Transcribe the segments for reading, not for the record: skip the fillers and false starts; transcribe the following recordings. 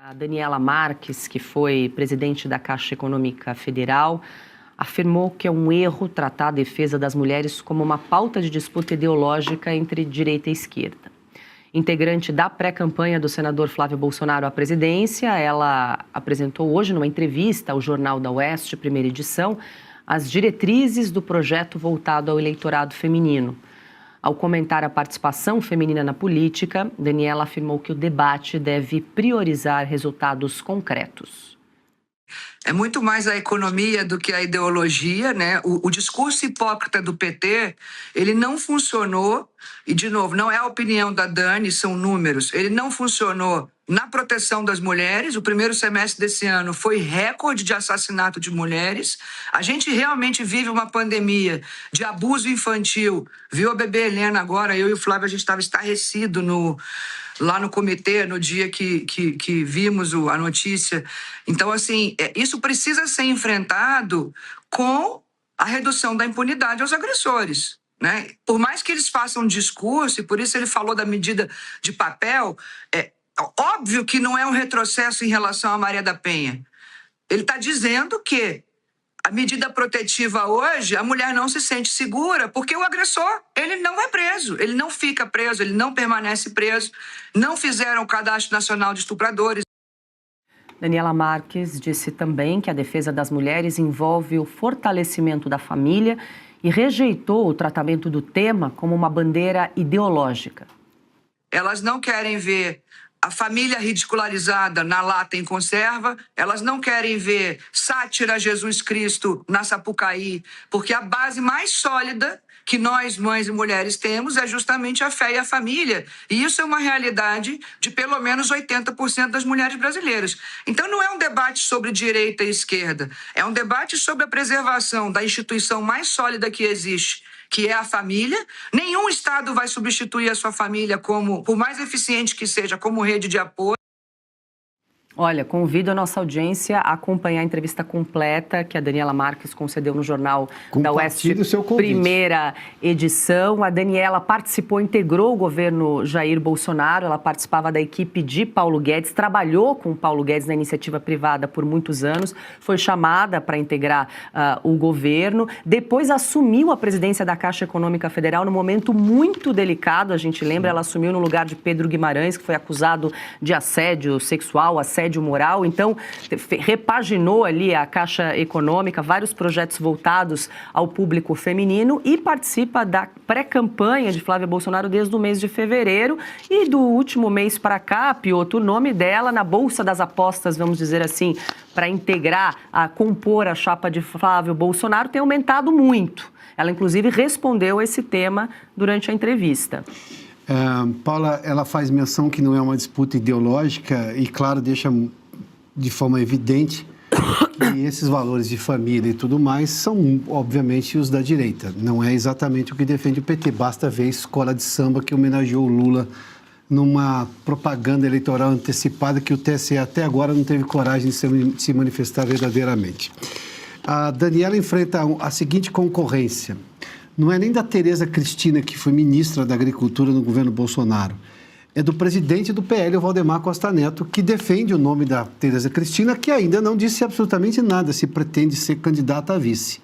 A Daniela Marques, que foi presidente da Caixa Econômica Federal, afirmou que é um erro tratar a defesa das mulheres como uma pauta de disputa ideológica entre direita e esquerda. Integrante da pré-campanha do senador Flávio Bolsonaro à presidência, ela apresentou hoje, numa entrevista ao Jornal da Oeste, primeira edição, as diretrizes do projeto voltado ao eleitorado feminino. Ao comentar a participação feminina na política, Daniela afirmou que o debate deve priorizar resultados concretos. É muito mais a economia do que a ideologia, né? O discurso hipócrita do PT, ele não funcionou, e de novo, não é a opinião da Dani, são números, ele não funcionou na proteção das mulheres. O primeiro semestre desse ano foi recorde de assassinato de mulheres. A gente realmente vive uma pandemia de abuso infantil. Viu a bebê Helena agora, eu e o Flávio, a gente estava estarrecido lá no comitê, no dia que vimos a notícia. Então, assim, isso precisa ser enfrentado com a redução da impunidade aos agressores, né? Por mais que eles façam discurso, e por isso ele falou da medida de papel, óbvio que não é um retrocesso em relação a Maria da Penha. Ele está dizendo que a medida protetiva hoje, a mulher não se sente segura porque o agressor, ele não vai preso, ele não fica preso, ele não permanece preso. Não fizeram o Cadastro Nacional de Estupradores. Daniela Marques disse também que a defesa das mulheres envolve o fortalecimento da família e rejeitou o tratamento do tema como uma bandeira ideológica. Elas não querem ver a família ridicularizada na lata em conserva, elas não querem ver sátira a Jesus Cristo na Sapucaí, porque a base mais sólida que nós, mães e mulheres, temos é justamente a fé e a família. E isso é uma realidade de pelo menos 80% das mulheres brasileiras. Então não é um debate sobre direita e esquerda, é um debate sobre a preservação da instituição mais sólida que existe, que é a família. Nenhum Estado vai substituir a sua família, por mais eficiente que seja, como rede de apoio. Olha, convido a nossa audiência a acompanhar a entrevista completa que a Daniela Marques concedeu no Jornal da Oeste, primeira edição. A Daniela participou, integrou o governo Jair Bolsonaro, ela participava da equipe de Paulo Guedes, trabalhou com o Paulo Guedes na iniciativa privada por muitos anos, foi chamada para integrar o governo, depois assumiu a presidência da Caixa Econômica Federal num momento muito delicado, a gente lembra, ela assumiu no lugar de Pedro Guimarães, que foi acusado de assédio sexual, assédio moral, então repaginou ali a Caixa Econômica, vários projetos voltados ao público feminino e participa da pré-campanha de Flávio Bolsonaro desde o mês de fevereiro e do último mês para cá, Piotr, o nome dela na Bolsa das Apostas, vamos dizer assim, para integrar, a compor a chapa de Flávio Bolsonaro tem aumentado muito. Ela, inclusive, respondeu esse tema durante a entrevista. Paula, ela faz menção que não é uma disputa ideológica e, claro, deixa de forma evidente que esses valores de família e tudo mais são, obviamente, os da direita. Não é exatamente o que defende o PT. Basta ver a escola de samba que homenageou o Lula numa propaganda eleitoral antecipada que o TSE até agora não teve coragem de se manifestar verdadeiramente. A Daniela enfrenta a seguinte concorrência. Não é nem da Tereza Cristina, que foi ministra da Agricultura no governo Bolsonaro. É do presidente do PL, o Valdemar Costa Neto, que defende o nome da Tereza Cristina, que ainda não disse absolutamente nada se pretende ser candidata a vice.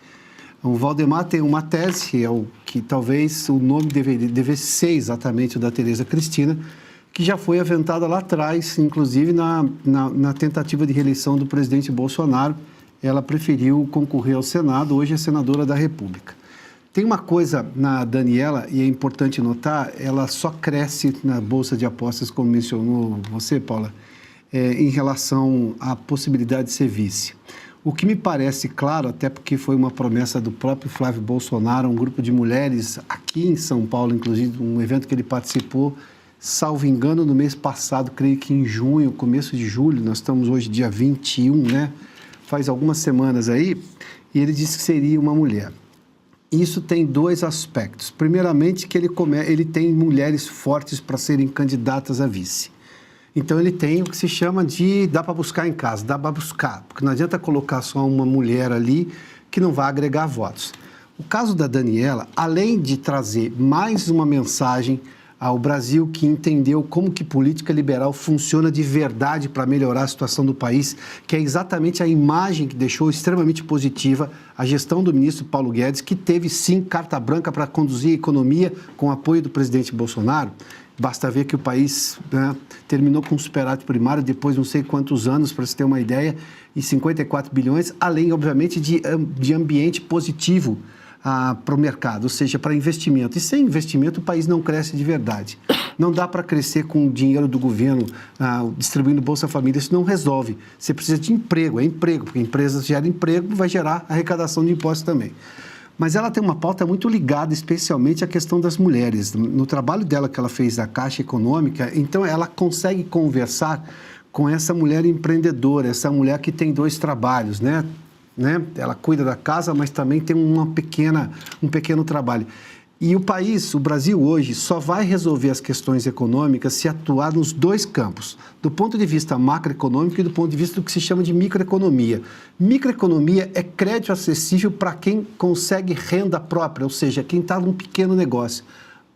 O Valdemar tem uma tese, que talvez o nome devesse ser exatamente o da Tereza Cristina, que já foi aventada lá atrás, inclusive na tentativa de reeleição do presidente Bolsonaro. Ela preferiu concorrer ao Senado, hoje é senadora da República. Tem uma coisa na Daniela, e é importante notar, ela só cresce na Bolsa de Apostas, como mencionou você, Paula, em relação à possibilidade de ser vice. O que me parece claro, até porque foi uma promessa do próprio Flávio Bolsonaro, um grupo de mulheres aqui em São Paulo, inclusive, um evento que ele participou, salvo engano, no mês passado, creio que em junho, começo de julho, nós estamos hoje dia 21, né? Faz algumas semanas aí, e ele disse que seria uma mulher. Isso tem dois aspectos. Primeiramente, que ele tem mulheres fortes para serem candidatas a vice. Então, ele tem o que se chama de dá para buscar em casa, dá para buscar, porque não adianta colocar só uma mulher ali que não vai agregar votos. O caso da Daniela, além de trazer mais uma mensagem ao Brasil, que entendeu como que política liberal funciona de verdade para melhorar a situação do país, que é exatamente a imagem que deixou extremamente positiva a gestão do ministro Paulo Guedes, que teve sim carta branca para conduzir a economia com o apoio do presidente Bolsonaro. Basta ver que o país, né, terminou com um superávit primário depois de não sei quantos anos, para se ter uma ideia, e 54 bilhões, além, obviamente, de ambiente positivo para o mercado, ou seja, para investimento. E sem investimento o país não cresce de verdade. Não dá para crescer com o dinheiro do governo, distribuindo Bolsa Família, isso não resolve. Você precisa de emprego, porque empresas geram emprego, vai gerar arrecadação de impostos também. Mas ela tem uma pauta muito ligada especialmente à questão das mulheres. No trabalho dela que ela fez da Caixa Econômica, então ela consegue conversar com essa mulher empreendedora, essa mulher que tem 2 trabalhos, né? Ela cuida da casa, mas também tem um pequeno trabalho. E o Brasil hoje, só vai resolver as questões econômicas se atuar nos 2 campos, do ponto de vista macroeconômico e do ponto de vista do que se chama de microeconomia. Microeconomia é crédito acessível para quem consegue renda própria, ou seja, quem está num pequeno negócio.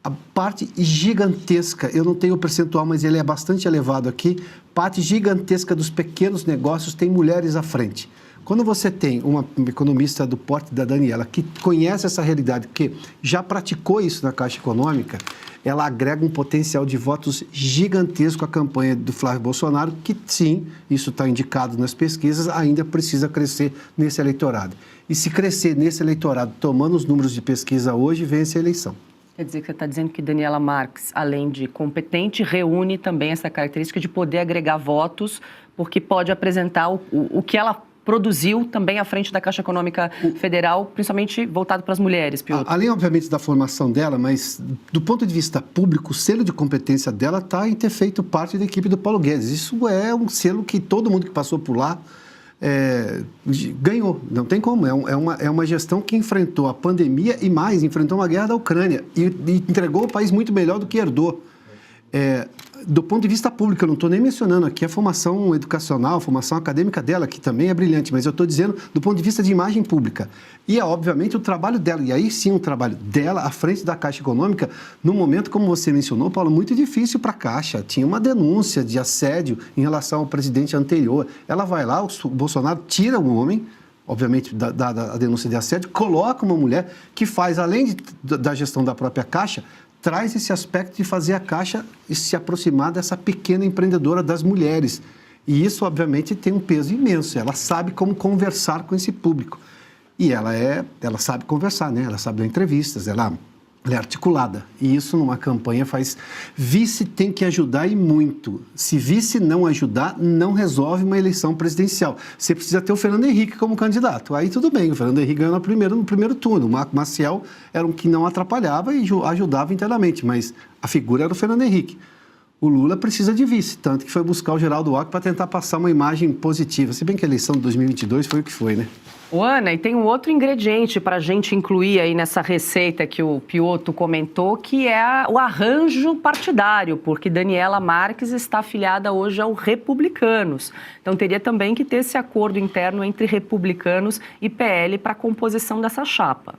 A parte gigantesca, eu não tenho o percentual, mas ele é bastante elevado aqui, parte gigantesca dos pequenos negócios tem mulheres à frente. Quando você tem uma economista do porte da Daniela que conhece essa realidade, que já praticou isso na Caixa Econômica, ela agrega um potencial de votos gigantesco à campanha do Flávio Bolsonaro, que sim, isso está indicado nas pesquisas, ainda precisa crescer nesse eleitorado. E se crescer nesse eleitorado, tomando os números de pesquisa hoje, vence a eleição. Quer dizer que você está dizendo que Daniela Marques, além de competente, reúne também essa característica de poder agregar votos, porque pode apresentar o que ela produziu também à frente da Caixa Econômica Federal, principalmente voltado para as mulheres, Piotr. Além, obviamente, da formação dela, mas do ponto de vista público, o selo de competência dela está em ter feito parte da equipe do Paulo Guedes. Isso é um selo que todo mundo que passou por lá ganhou, não tem como. É uma gestão que enfrentou a pandemia e mais, enfrentou uma guerra da Ucrânia e entregou o país muito melhor do que herdou. Do ponto de vista público, eu não estou nem mencionando aqui a formação educacional, a formação acadêmica dela, que também é brilhante, mas eu estou dizendo do ponto de vista de imagem pública. E obviamente, o trabalho dela, e aí sim o trabalho dela à frente da Caixa Econômica, num momento, como você mencionou, Paulo, muito difícil para a Caixa. Tinha uma denúncia de assédio em relação ao presidente anterior. Ela vai lá, o Bolsonaro tira o homem, obviamente, da denúncia de assédio, coloca uma mulher que faz, além da gestão da própria Caixa, traz esse aspecto de fazer a Caixa se aproximar dessa pequena empreendedora das mulheres. E isso, obviamente, tem um peso imenso. Ela sabe como conversar com esse público. E ela sabe conversar, né? Ela sabe dar entrevistas, ela é articulada. E isso, numa campanha, faz... Vice tem que ajudar e muito. Se vice não ajudar, não resolve uma eleição presidencial. Você precisa ter o Fernando Henrique como candidato. Aí tudo bem, o Fernando Henrique ganhou no primeiro turno. O Marco Maciel era um que não atrapalhava e ajudava internamente, mas a figura era o Fernando Henrique. O Lula precisa de vice, tanto que foi buscar o Geraldo Alckmin para tentar passar uma imagem positiva. Se bem que a eleição de 2022 foi o que foi, né? Ana, e tem um outro ingrediente para a gente incluir aí nessa receita que o Piotr comentou, que é o arranjo partidário, porque Daniela Marques está afiliada hoje aos Republicanos. Então teria também que ter esse acordo interno entre Republicanos e PL para a composição dessa chapa.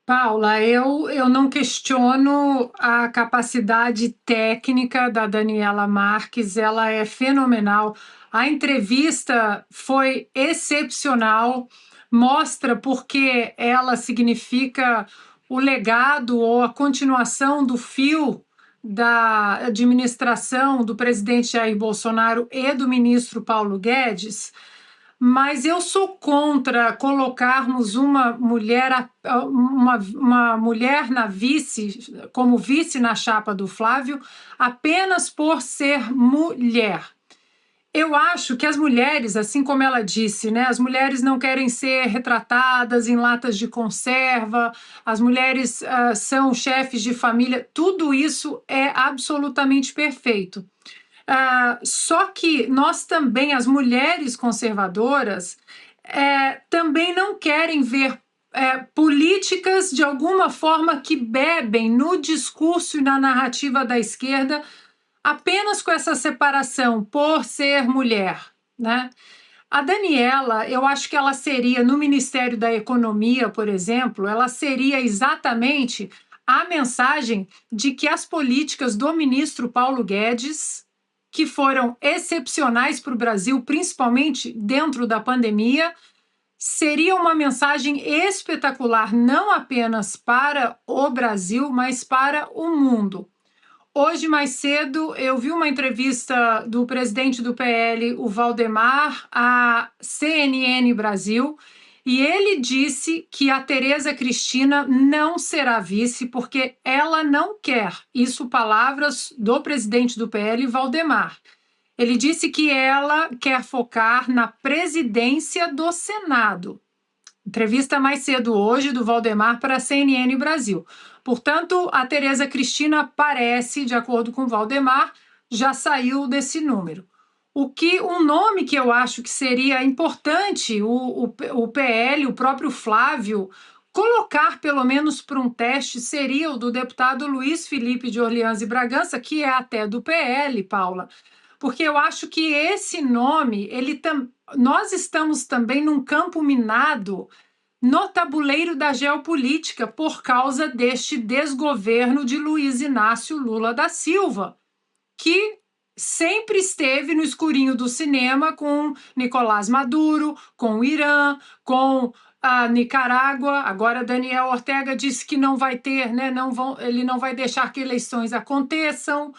Paula, eu não questiono a capacidade técnica da Daniela Marques, ela é fenomenal. A entrevista foi excepcional, mostra porque ela significa o legado ou a continuação do fio da administração do presidente Jair Bolsonaro e do ministro Paulo Guedes. Mas eu sou contra colocarmos uma mulher na como vice na chapa do Flávio apenas por ser mulher. Eu acho que as mulheres, assim como ela disse, né, as mulheres não querem ser retratadas em latas de conserva, as mulheres são chefes de família, tudo isso é absolutamente perfeito. Só que nós também, as mulheres conservadoras, também não querem ver políticas de alguma forma que bebem no discurso e na narrativa da esquerda apenas com essa separação por ser mulher, né? A Daniela, eu acho que ela seria, no Ministério da Economia, por exemplo, ela seria exatamente a mensagem de que as políticas do ministro Paulo Guedes, que foram excepcionais para o Brasil, principalmente dentro da pandemia, seria uma mensagem espetacular, não apenas para o Brasil, mas para o mundo. Hoje, mais cedo, eu vi uma entrevista do presidente do PL, o Valdemar, à CNN Brasil, e ele disse que a Tereza Cristina não será vice porque ela não quer. Isso, palavras do presidente do PL, Valdemar. Ele disse que ela quer focar na presidência do Senado. Entrevista mais cedo hoje do Valdemar para a CNN Brasil. Portanto, a Tereza Cristina parece, de acordo com o Valdemar, já saiu desse número. Um nome que eu acho que seria importante o PL, o próprio Flávio, colocar pelo menos para um teste seria o do deputado Luiz Felipe de Orleans e Bragança, que é até do PL, Paula, porque eu acho que esse nome, nós estamos também num campo minado no tabuleiro da geopolítica por causa deste desgoverno de Luiz Inácio Lula da Silva, que sempre esteve no escurinho do cinema com Nicolás Maduro, com o Irã, com a Nicarágua. Agora Daniel Ortega disse que não vai ter, né? Ele não vai deixar que eleições aconteçam.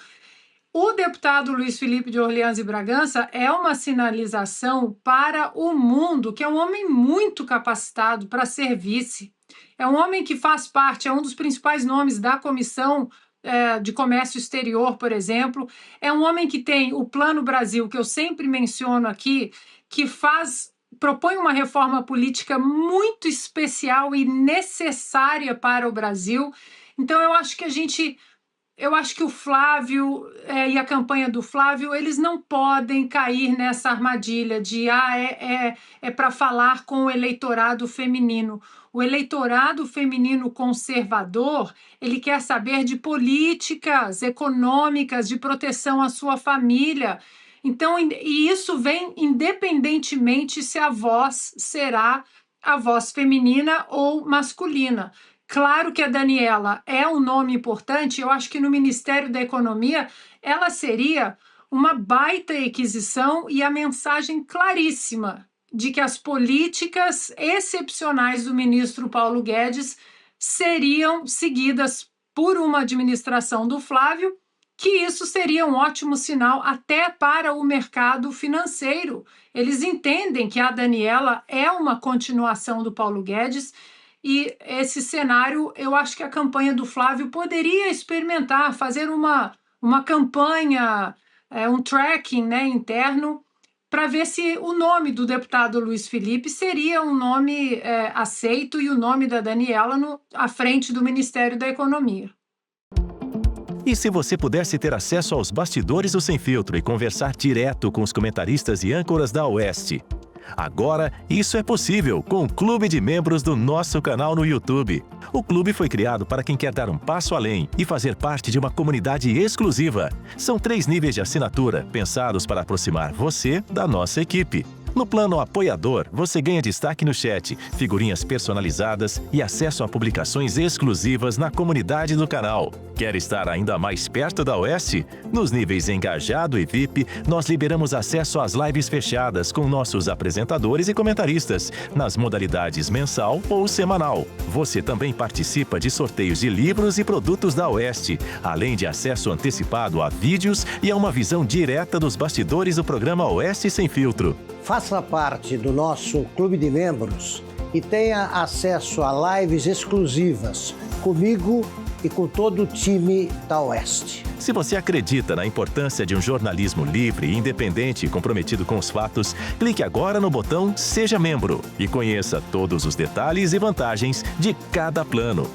O deputado Luiz Felipe de Orleans e Bragança é uma sinalização para o mundo, que é um homem muito capacitado para ser vice. É um homem que faz parte, é um dos principais nomes da Comissão de Comércio Exterior, por exemplo. É um homem que tem o Plano Brasil, que eu sempre menciono aqui, que propõe uma reforma política muito especial e necessária para o Brasil. Então, eu acho que o Flávio e a campanha do Flávio, eles não podem cair nessa armadilha de é para falar com o eleitorado feminino. O eleitorado feminino conservador, ele quer saber de políticas econômicas, de proteção à sua família. Então, e isso vem independentemente se a voz será a voz feminina ou masculina. Claro que a Daniela é um nome importante, eu acho que no Ministério da Economia ela seria uma baita aquisição e a mensagem claríssima de que as políticas excepcionais do ministro Paulo Guedes seriam seguidas por uma administração do Flávio, que isso seria um ótimo sinal até para o mercado financeiro. Eles entendem que a Daniela é uma continuação do Paulo Guedes. E esse cenário, eu acho que a campanha do Flávio poderia experimentar, fazer uma campanha, um tracking, né, interno, para ver se o nome do deputado Luiz Felipe seria um nome aceito e o nome da Daniela à frente do Ministério da Economia. E se você pudesse ter acesso aos bastidores do Sem Filtro e conversar direto com os comentaristas e âncoras da Oeste? Agora, isso é possível com o Clube de Membros do nosso canal no YouTube. O clube foi criado para quem quer dar um passo além e fazer parte de uma comunidade exclusiva. São 3 níveis de assinatura, pensados para aproximar você da nossa equipe. No plano apoiador, você ganha destaque no chat, figurinhas personalizadas e acesso a publicações exclusivas na comunidade do canal. Quer estar ainda mais perto da Oeste? Nos níveis Engajado e VIP, nós liberamos acesso às lives fechadas com nossos apresentadores e comentaristas, nas modalidades mensal ou semanal. Você também participa de sorteios de livros e produtos da Oeste, além de acesso antecipado a vídeos e a uma visão direta dos bastidores do programa Oeste Sem Filtro. Faça parte do nosso clube de membros e tenha acesso a lives exclusivas comigo e com todo o time da Oeste. Se você acredita na importância de um jornalismo livre, independente e comprometido com os fatos, clique agora no botão Seja Membro e conheça todos os detalhes e vantagens de cada plano.